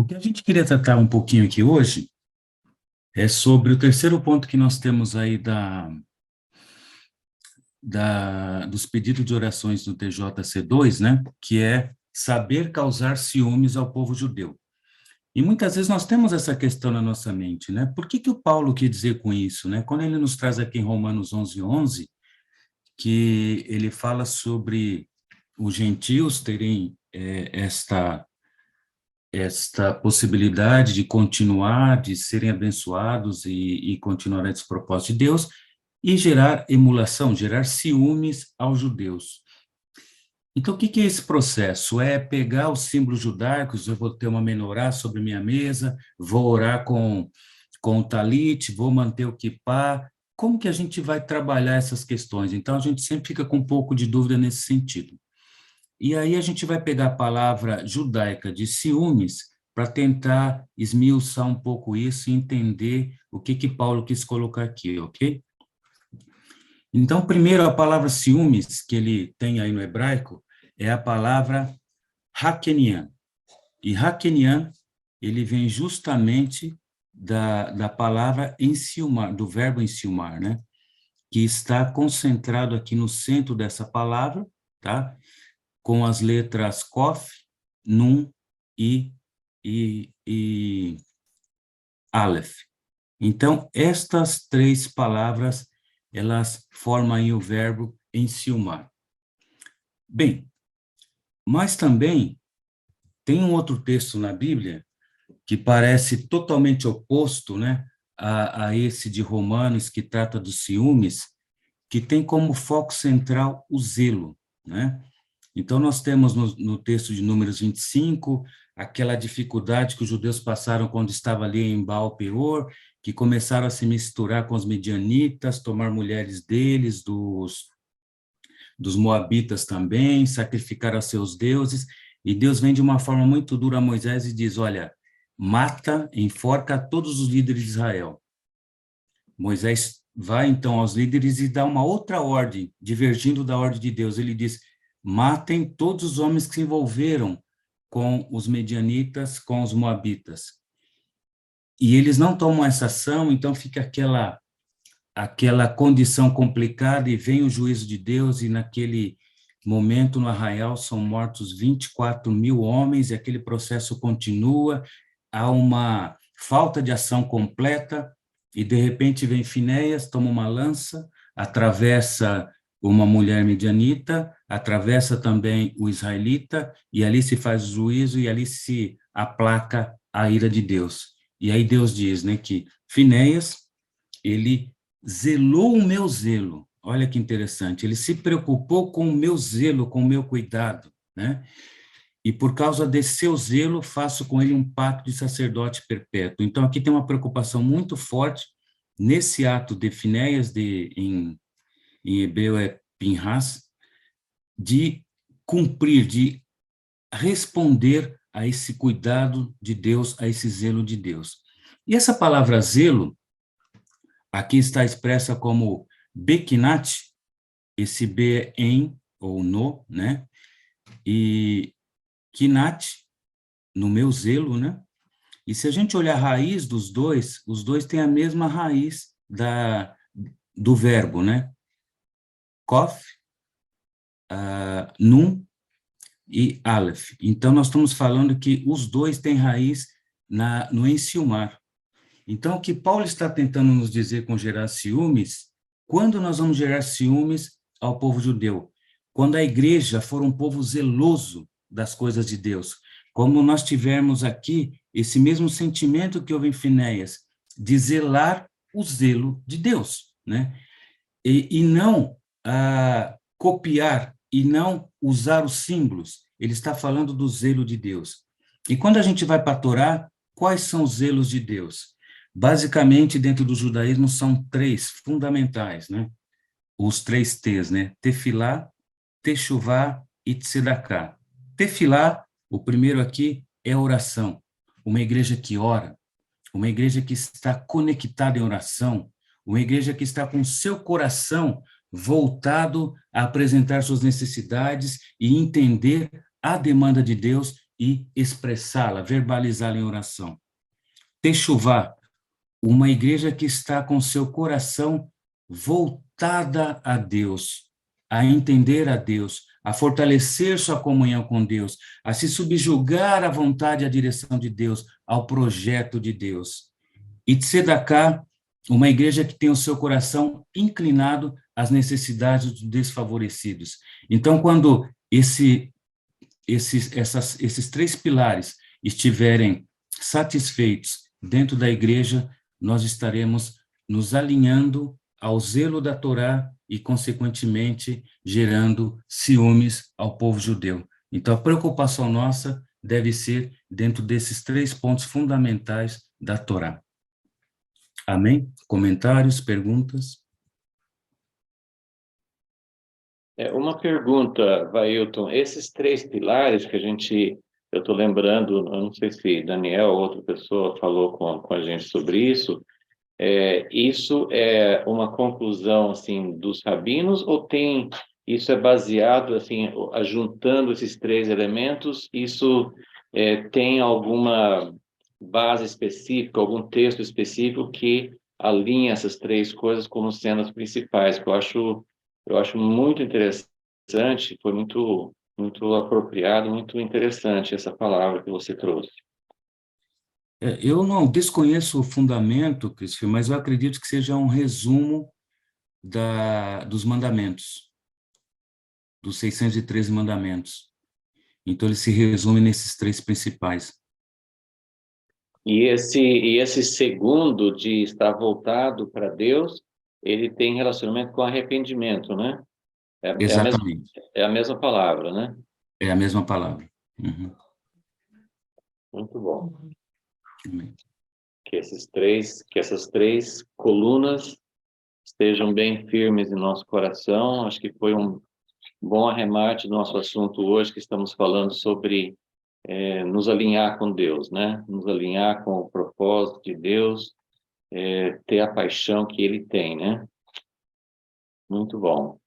O que a gente queria tratar um pouquinho aqui hoje é sobre o terceiro ponto que nós temos aí dos pedidos de orações do TJC2, né, que é saber causar ciúmes ao povo judeu. E muitas vezes nós temos essa questão na nossa mente, né? Por que o Paulo quer dizer com isso, né? Quando ele nos traz aqui em Romanos 11:11, que ele fala sobre os gentios terem esta possibilidade de continuar, de serem abençoados e continuar esse propósito de Deus, e gerar emulação, gerar ciúmes aos judeus. Então, o que é esse processo? É pegar os símbolos judaicos, eu vou ter uma menorá sobre minha mesa, vou orar com o talit, vou manter o quipá. Como que a gente vai trabalhar essas questões? Então, a gente sempre fica com um pouco de dúvida nesse sentido. E aí a gente vai pegar a palavra judaica de ciúmes para tentar esmiuçar um pouco isso e entender o que Paulo quis colocar aqui, ok? Então, primeiro, a palavra ciúmes, que ele tem aí no hebraico, é a palavra hakenian. E hakenian, ele vem justamente da palavra enciumar, do verbo enciumar, né? Que está concentrado aqui no centro dessa palavra, tá? Com as letras Kof, Nun e Aleph. Então, estas três palavras, elas formam aí o verbo enciumar. Bem, mas também tem um outro texto na Bíblia que parece totalmente oposto, né, a esse de Romanos, que trata dos ciúmes, que tem como foco central o zelo, né? Então, nós temos no texto de Números 25, aquela dificuldade que os judeus passaram quando estavam ali em Baal-Peor, que começaram a se misturar com os medianitas, tomar mulheres deles, dos moabitas também, sacrificar a seus deuses, e Deus vem de uma forma muito dura a Moisés e diz, olha, mata, enforca todos os líderes de Israel. Moisés vai, então, aos líderes e dá uma outra ordem, divergindo da ordem de Deus. Ele diz, matem todos os homens que se envolveram com os medianitas, com os moabitas. E eles não tomam essa ação, então fica aquela condição complicada e vem o juízo de Deus e naquele momento no arraial são mortos 24.000 homens e aquele processo continua, há uma falta de ação completa e de repente vem Finéias, toma uma lança, atravessa uma mulher midianita, atravessa também o israelita e ali se faz o juízo e ali se aplaca a ira de Deus. E aí Deus diz, né, que Finéias, ele zelou o meu zelo. Olha que interessante, ele se preocupou com o meu zelo, com o meu cuidado, né? E por causa desse seu zelo, faço com ele um pacto de sacerdote perpétuo. Então, aqui tem uma preocupação muito forte nesse ato de Finéias, em hebreu é Pinhas, de cumprir, de responder a esse cuidado de Deus, a esse zelo de Deus. E essa palavra zelo, aqui está expressa como Bekinat, esse B é em ou no, né? E Kinat, no meu zelo, né? E se a gente olhar a raiz dos dois, os dois têm a mesma raiz do verbo, né? Kof, Nun e Aleph. Então, nós estamos falando que os dois têm raiz no enciumar. Então, o que Paulo está tentando nos dizer com gerar ciúmes, quando nós vamos gerar ciúmes ao povo judeu? Quando a igreja for um povo zeloso das coisas de Deus, como nós tivemos aqui esse mesmo sentimento que houve em Finéias, de zelar o zelo de Deus, né? E não copiar, e não usar os símbolos, ele está falando do zelo de Deus. E quando a gente vai para a Torá, quais são os zelos de Deus? Basicamente, dentro do judaísmo, são três fundamentais, né? Os três T's, né? Tefilá, Techuvá e Tzedaká. Tefilá, o primeiro aqui, é oração. Uma igreja que ora, uma igreja que está conectada em oração, uma igreja que está com seu coração voltado a apresentar suas necessidades e entender a demanda de Deus e expressá-la, verbalizá-la em oração. Techuvá, uma igreja que está com seu coração voltada a Deus, a entender a Deus, a fortalecer sua comunhão com Deus, a se subjugar à vontade e à direção de Deus, ao projeto de Deus. E Tzedakah, uma igreja que tem o seu coração inclinado às necessidades dos desfavorecidos. Então, quando esses três pilares estiverem satisfeitos dentro da igreja, nós estaremos nos alinhando ao zelo da Torá e, consequentemente, gerando ciúmes ao povo judeu. Então, a preocupação nossa deve ser dentro desses 3 pontos fundamentais da Torá. Amém? Comentários, perguntas? Uma pergunta, Vailton. Esses 3 pilares que eu estou lembrando, eu não sei se Daniel ou outra pessoa falou com a gente sobre isso. Isso é uma conclusão assim dos rabinos ou isso é baseado assim, juntando esses 3 elementos? Isso tem alguma base específica, algum texto específico que alinha essas 3 coisas como sendo as principais? Que eu acho muito interessante, foi muito apropriado, muito interessante essa palavra que você trouxe. Eu não desconheço o fundamento, Cristian, mas eu acredito que seja um resumo dos mandamentos, dos 613 mandamentos. Então, ele se resume nesses 3 principais. E esse segundo de estar voltado para Deus, ele tem relacionamento com arrependimento, né? Exatamente. É a mesma palavra, né? É a mesma palavra. Uhum. Muito bom. Amém. Que essas três colunas estejam bem firmes em nosso coração. Acho que foi um bom arremate do nosso assunto hoje, que estamos falando sobre nos alinhar com Deus, né? Nos alinhar com o propósito de Deus, ter a paixão que Ele tem, né? Muito bom.